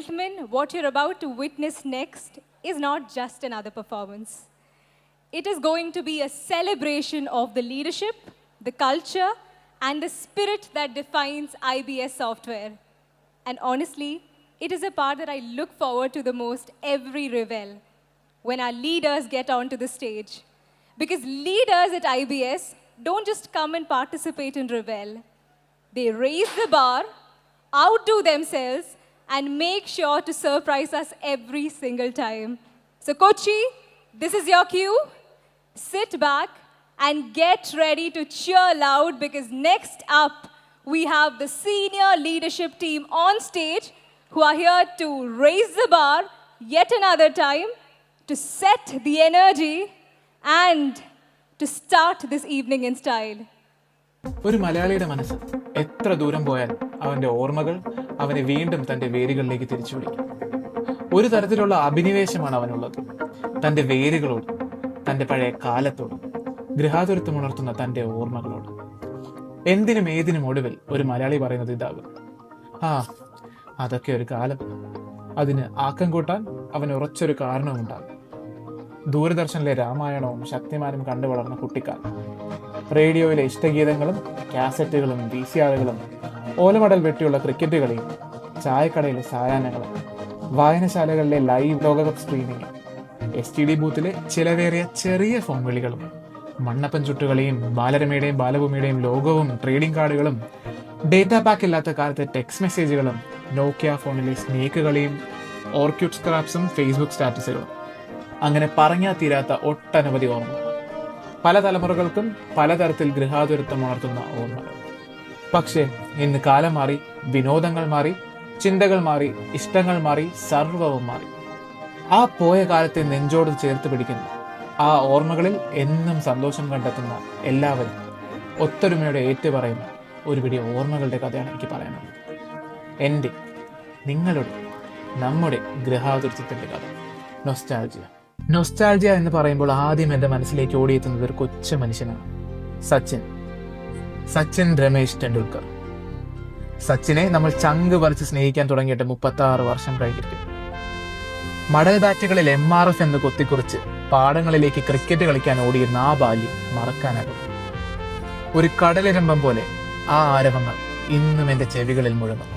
gentlemen, what you're about to witness next is not just another performance. It is going to be a celebration of the leadership, the culture, and the spirit that defines IBS software. And honestly, it is a part that I look forward to the most every Revel, when our leaders get onto the stage. Because leaders at IBS don't just come and participate in Revel. They raise the bar, outdo themselves, and make sure to surprise us every single time. So Kochi, this is your cue. Sit back and get ready to cheer loud, because next up we have the senior leadership team on stage who are here to raise the bar yet another time, to set the energy and to start this evening in style. ഒരു മലയാളിയുടെ മനസ്സ് എത്ര ദൂരം പോയാലും അവന്റെ ഓർമ്മകൾ അവനെ വീണ്ടും തന്റെ വേരുകളിലേക്ക് തിരിച്ചു വിളിക്കും. ഒരു തരത്തിലുള്ള അഭിനിവേശമാണ് അവനുള്ളത്, തന്റെ വേരുകളോട്, തന്റെ പഴയ കാലത്തോട്, ഗൃഹാതുരത്വം ഉണർത്തുന്ന തന്റെ ഓർമ്മകളോട്. എന്തിനും ഏതിനും ഒടുവിൽ ഒരു മലയാളി പറയുന്നത് ഇതാകും: ആ, അതൊക്കെ ഒരു കാലം. അതിന് ആക്കം കൂട്ടാൻ അവന് ഉറച്ചൊരു കാരണവുമുണ്ടാകും. ദൂരദർശനിലെ രാമായണവും ശക്തിമാനും കണ്ടു വളർന്ന കുട്ടിക്കാലം, റേഡിയോയിലെ ഇഷ്ടഗീതങ്ങളും കാസറ്റുകളും VCRകളും, ഓലമടൽ വെട്ടിയുള്ള ക്രിക്കറ്റ് കളിയും, ചായക്കടയിലെ സായാഹ്നങ്ങളും, വായനശാലകളിലെ ലൈവ് ലോകകപ്പ് സ്ട്രീമിങ്ങും, STD ബൂത്തിലെ ചിലവേറിയ ചെറിയ ഫോൺ വിളികളും, മണ്ണപ്പൻ ചുട്ടുകളിയും ബാലരമയുടെയും ബാലഭൂമിയുടെയും ലോഗോവും ട്രേഡിംഗ് കാർഡുകളും, ഡേറ്റ പാക്ക് ഇല്ലാത്ത കാലത്തെ ടെക്സ്റ്റ് മെസ്സേജുകളും, നോക്കിയ ഫോണിലെ സ്നേക്ക് കളിയും, ഓർക്യൂട്ട് സ്ക്രാപ്സും ഫേസ്ബുക്ക് സ്റ്റാറ്റസുകളും, അങ്ങനെ പറഞ്ഞാൽ തീരാത്ത ഒട്ടനവധി ഓർമ്മകൾ. പല തലമുറകൾക്കും പലതരത്തിൽ ഗൃഹാതുരത്വം ഉണർത്തുന്ന ഓർമ്മകൾ. പക്ഷേ ഇന്ന് കാലം മാറി, വിനോദങ്ങൾ മാറി, ചിന്തകൾ മാറി, ഇഷ്ടങ്ങൾ മാറി, സർവവും മാറി. ആ പോയ കാലത്തെ നെഞ്ചോട് ചേർത്ത് പിടിക്കുന്ന, ആ ഓർമ്മകളിൽ എന്നും സന്തോഷം കണ്ടെത്തുന്ന എല്ലാവരും ഒത്തൊരുമയോടെ ഏറ്റുപറയുന്ന ഒരു പിടി ഓർമ്മകളുടെ കഥയാണ് എനിക്ക് പറയാനുള്ളത്. എൻ്റെ, നിങ്ങളുടെ, നമ്മുടെ ഗൃഹാതുരത്വത്തിൻ്റെ കഥ. നൊസ്റ്റാൾജിയ. നൊസ്റ്റാൾജിയ എന്ന് പറയുമ്പോൾ ആദ്യം എൻ്റെ മനസ്സിലേക്ക് ഓടിയെത്തുന്നത് ഒരു കൊച്ചു മനുഷ്യനാണ്, സച്ചിൻ രമേശ് ടെണ്ടുൽക്കർ. സച്ചിനെ നമ്മൾ ചങ്ക് പറിച്ച് സ്നേഹിക്കാൻ തുടങ്ങിയിട്ട് 36 വർഷം കഴിഞ്ഞിരിക്കും. മടൽ ബാറ്റുകളിൽ MRF എന്ന് കൊത്തിക്കുറിച്ച് പാടങ്ങളിലേക്ക് ക്രിക്കറ്റ് കളിക്കാൻ ഓടിയിരുന്ന ആ ബാല്യം മറക്കാനാകും. ഒരു കടലിരമ്പം പോലെ ആ ആരവങ്ങൾ ഇന്നും എൻ്റെ ചെവികളിൽ മുഴങ്ങും.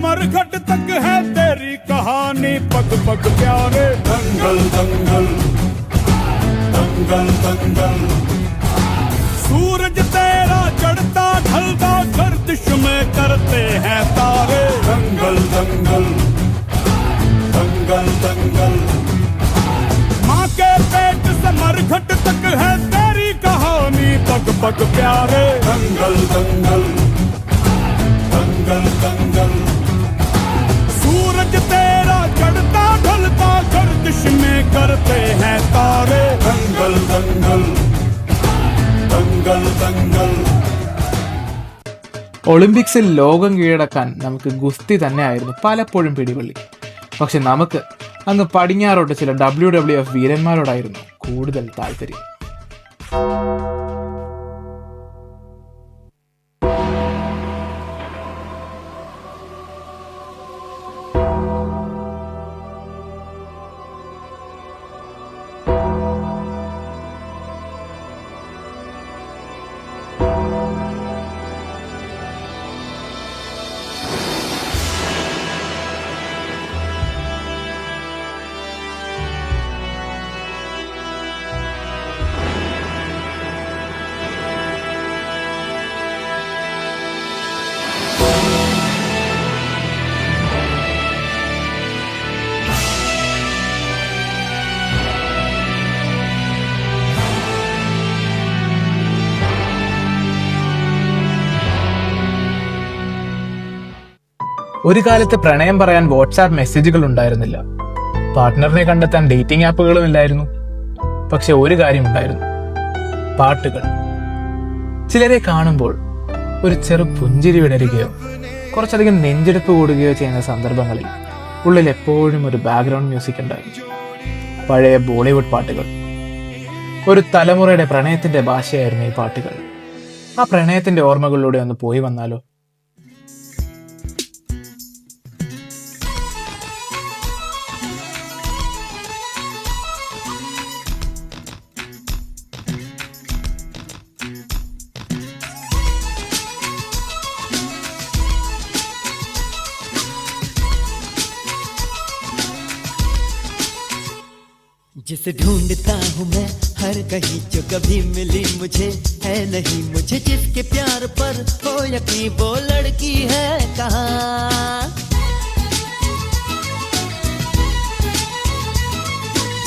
मरघट तक है तेरी कहानी, पग पग प्यारे दंगल दंगल दंगल दंगल सूरज तेरा चढ़ता ढलता गर्दिश में करते हैं तारे दंगल दंगल दंगल दंगल माँ के पेट से मरघट तक है तेरी कहानी पग पग प्यारे दंगल दंगल दंगल दंगल सूरज तेरा चढ़ता ढलता गर्दिश में करते हैं तारे दंगल दंगल दंगल दंगल ഒളിമ്പിക്സിൽ ലോകം കീഴടക്കാൻ നമുക്ക് ഗുസ്തി തന്നെയായിരുന്നു പലപ്പോഴും പിടിവള്ളി. പക്ഷെ നമുക്ക് അങ്ങ് പടിഞ്ഞാറോട്ട് ചില WWF വീരന്മാരോടായിരുന്നു കൂടുതൽ താല്പര്യം. ഒരു കാലത്ത് പ്രണയം പറയാൻ വാട്സാപ്പ് മെസ്സേജുകൾ ഉണ്ടായിരുന്നില്ല, പാർട്ട്ണറിനെ കണ്ടെത്താൻ ഡേറ്റിംഗ് ആപ്പുകളും ഇല്ലായിരുന്നു. പക്ഷെ ഒരു കാര്യം ഉണ്ടായിരുന്നു, പാട്ടുകൾ. ചിലരെ കാണുമ്പോൾ ഒരു ചെറു പുഞ്ചിരി വിടരുകയോ കുറച്ചധികം നെഞ്ചെടുപ്പ് കൂടുകയോ ചെയ്യുന്ന സന്ദർഭങ്ങളിൽ ഉള്ളിൽ എപ്പോഴും ഒരു ബാക്ക്ഗ്രൗണ്ട് മ്യൂസിക് ഉണ്ടായിരുന്നു. പഴയ ബോളിവുഡ് പാട്ടുകൾ. ഒരു തലമുറയുടെ പ്രണയത്തിന്റെ ഭാഷയായിരുന്നു ഈ പാട്ടുകൾ. ആ പ്രണയത്തിന്റെ ഓർമ്മകളിലൂടെ ഒന്ന് പോയി വന്നാലോ? जिसे ढूंढता हूँ मैं हर कहीं, जो कभी मिली मुझे है नहीं, मुझे जिसके प्यार पर हो यकीन, वो लड़की है कहाँ?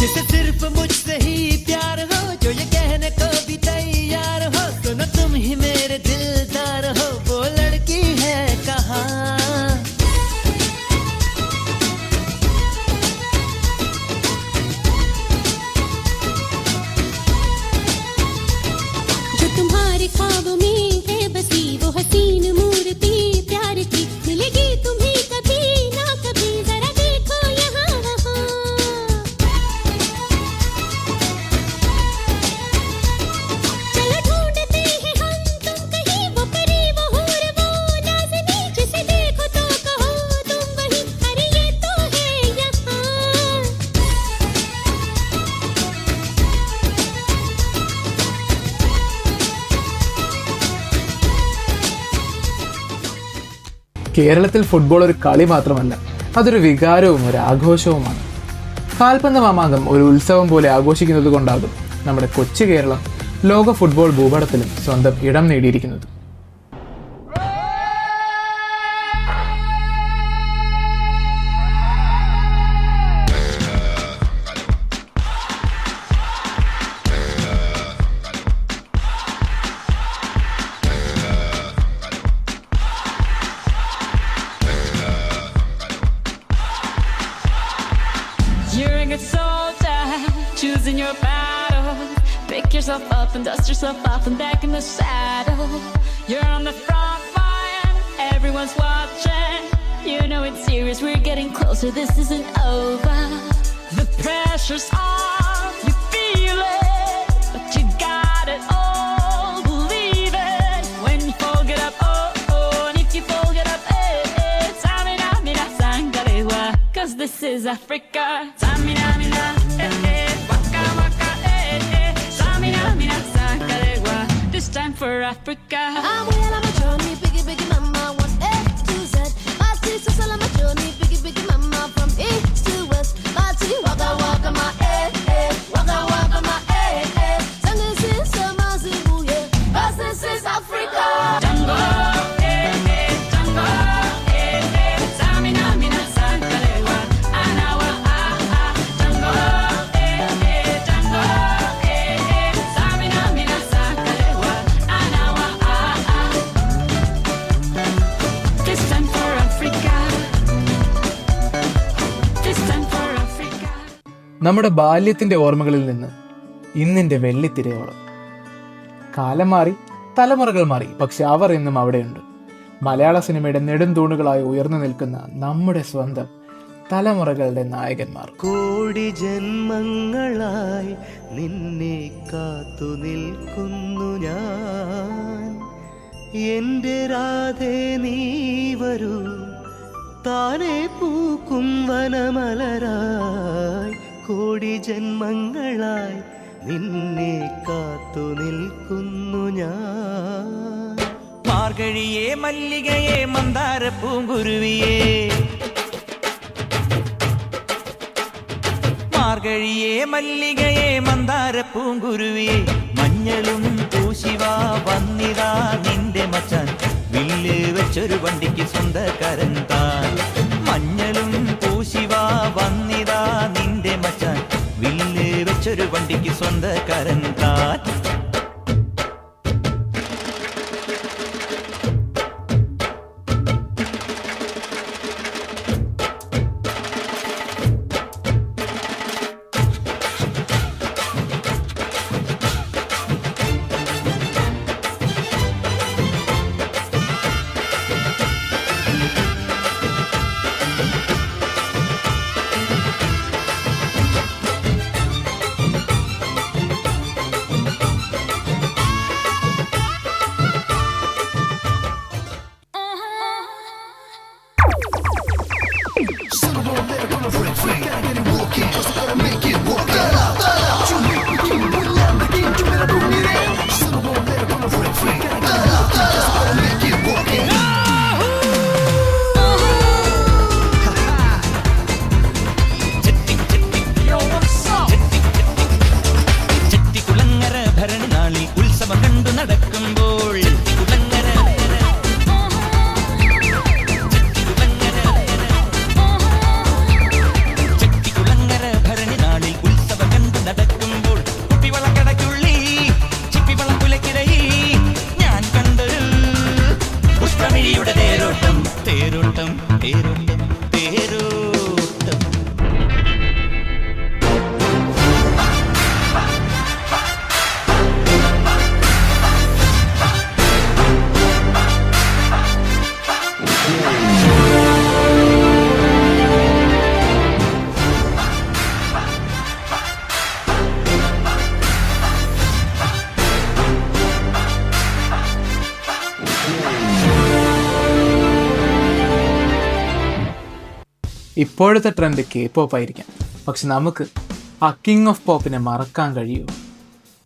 जिसे सिर्फ मुझसे ही प्यार हो, जो ये कहने को भी तैयार हो, सुनो तुम ही मेरे दिलदार हो, वो लड़की है कहाँ? ख्वाबों में है बसी वो हसीन मूर्ति प्यार की, मिलेगी तुम्हें कभी ना कभी, जरा देखो यहाँ वहाँ. चलो ढूंढते हैं हम तुम कहीं, वो परी वो हूर वो नाज़नी, जिसे देखो तो कहो तुम वही, अरे ये तो है यहाँ. കേരളത്തിൽ ഫുട്ബോൾ ഒരു കളി മാത്രമല്ല, അതൊരു വികാരവും ഒരു ആഘോഷവുമാണ്. കാൽപന്ത് മാമാങ്കം ഒരു ഉത്സവം പോലെ ആഘോഷിക്കുന്നത് കൊണ്ടാകും നമ്മുടെ കൊച്ചു കേരളം ലോക ഫുട്ബോൾ ഭൂപടത്തിലും സ്വന്തം ഇടം നേടിയിരിക്കുന്നത്. You're a good soldier, choosing your battle. Pick yourself up and dust yourself off and back in the saddle. You're on the front line, everyone's watching. You know it's serious, we're getting closer, this isn't over. The pressure's on, you feel it, but you got it all, believe it. When you fall, get up, oh, oh, and if you fall, get up, eh, eh. Samina, mina, sangalewa, 'cause this is Africa. Samina, mina, eh, eh, waka, waka, eh, eh. Samina, mina, sangalewa, this time for Africa. I'm well on my journey, biggie, biggie, mama, one A to Z. My sisters all on my journey, biggie, biggie, mama, from east to west. My city, waka, waka, my eh, eh, waka, waka, my eh, നമ്മുടെ ബാല്യത്തിന്റെ ഓർമ്മകളിൽ നിന്ന് ഇന്നിന്റെ വെള്ളിത്തിരയോളം. കാലം മാറി, തലമുറകൾ മാറി, പക്ഷെ അവർ ഇന്നും അവിടെയുണ്ട്. മലയാള സിനിമയുടെ നെടുംതൂണുകളായി ഉയർന്നു നിൽക്കുന്ന നമ്മുടെ സ്വന്തം തലമുറകളുടെ നായകന്മാർ. കോടി ജന്മങ്ങളായി നിന്നെ കാത്തു നിൽക്കുന്നു ഞാൻ. എൻ്റെ രാധേ നീ വരൂ, താനെ പൂക്കും വനമലരായി. കോടി ജന്മങ്ങളായി നിന്നെ കാത്തു നിൽക്കുന്നു ഞാൻ. മാർഗഴിയേ മല്ലികയെ മന്ദാര പൂങ്കുരുവിയേ, മാർഗഴിയേ മല്ലികയെ മന്ദാര പൂങ്കുരുവിയേ, മഞ്ഞളും പൂശിവാ വന്നിതാ നിന്റെ മച്ചാൻ, വില്ല് വെച്ചൊരു വണ്ടിക്ക് സ്വന്തക്കാരൻ താൻ. മഞ്ഞളും പൂശിവാ വന്നിതാ നിന്റെ മച്ചാൻ, വില്ല് വെച്ചൊരു വണ്ടിക്ക് സ്വന്തക്കാരൻ താൻ. ഇപ്പോഴത്തെ ട്രെൻഡ് K-pop ആയിരിക്കാം, പക്ഷെ നമുക്ക് ആ കിങ് ഓഫ് പോപ്പിനെ മറക്കാൻ കഴിയുമോ?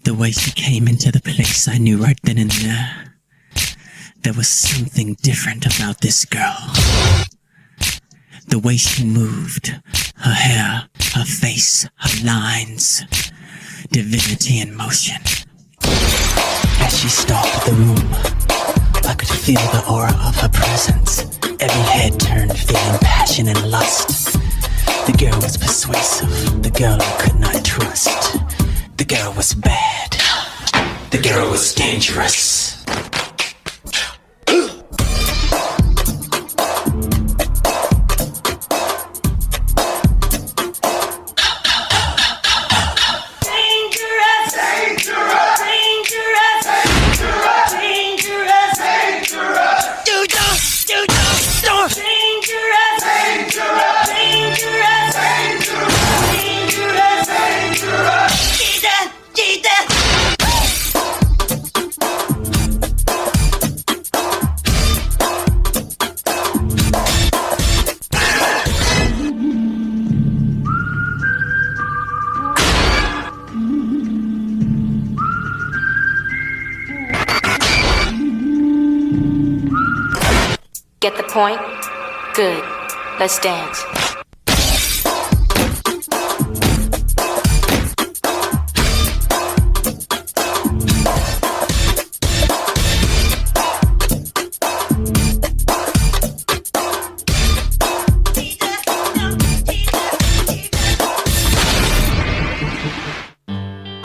The way she came into the place, I knew right then and there. There was something different about this girl. The way she moved, her hair, her face, her lines, divinity in motion. As she stalked the room, I could feel the aura of her presence. Every head turned, feeling passion and lust. The girl was persuasive, the girl I could not trust. The girl was bad, the girl was dangerous. Get the point? Good. Let's dance.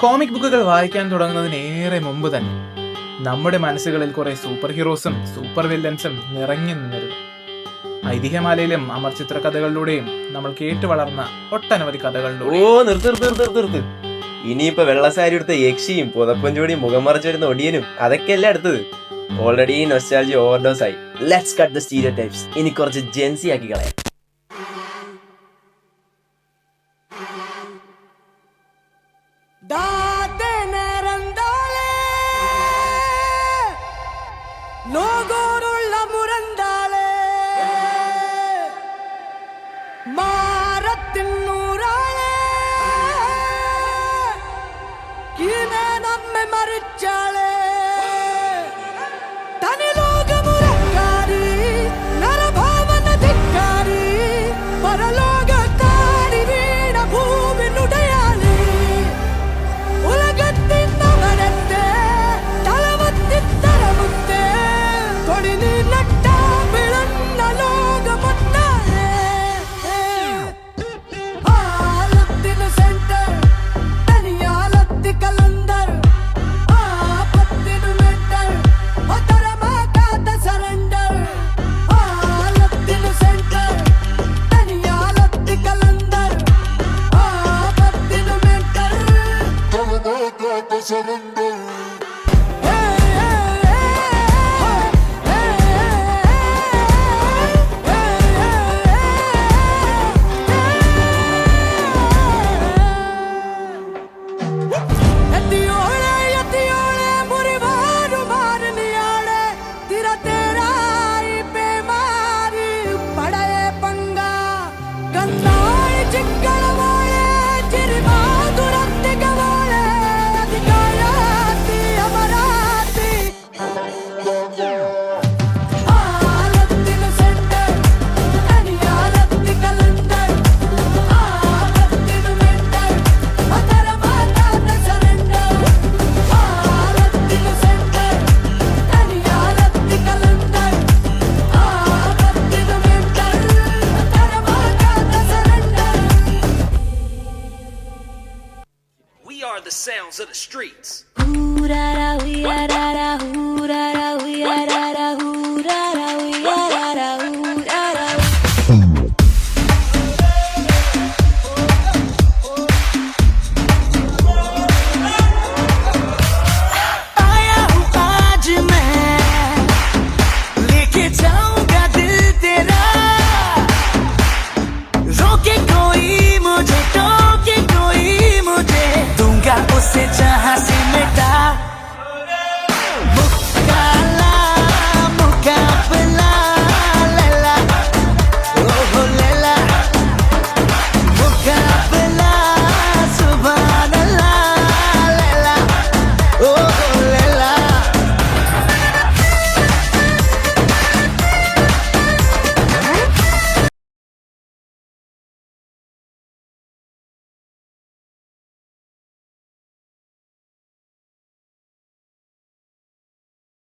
Comic ബുക്കുകൾ വായിക്കാൻ തുടങ്ങുന്നതിന് ഏറെ മുമ്പ് തന്നെ നമ്മുടെ മനസ്സുകളിൽ കുറെ super ഹീറോസും super വില്ലൻസും നിറഞ്ഞു നിന്നിരുന്നു. ഐതിഹ്യമാലയിലും അമർ ചിത്രകഥകളിലൂടെയും നമ്മൾ കേട്ടു വളർന്ന ഒട്ടനവധി കഥകളിലൂടെ നിർത്ത്. ഇനിയിപ്പോ വെള്ളസാരി എടുത്ത യക്ഷിയും പുതപ്പഞ്ചോടിയും മുഖം മറച്ചു വരുന്ന ഒടിയനും അതൊക്കെയല്ലേ അടുത്തത്. ഓൾറെഡി നൊസ്റ്റാൾജി ഓവർഡോസ് ആയി. Let's cut the stereotypes. ഇനി കുറച്ച് ജെൻസി ആക്കി കളയാം. The sounds of the streets. उसे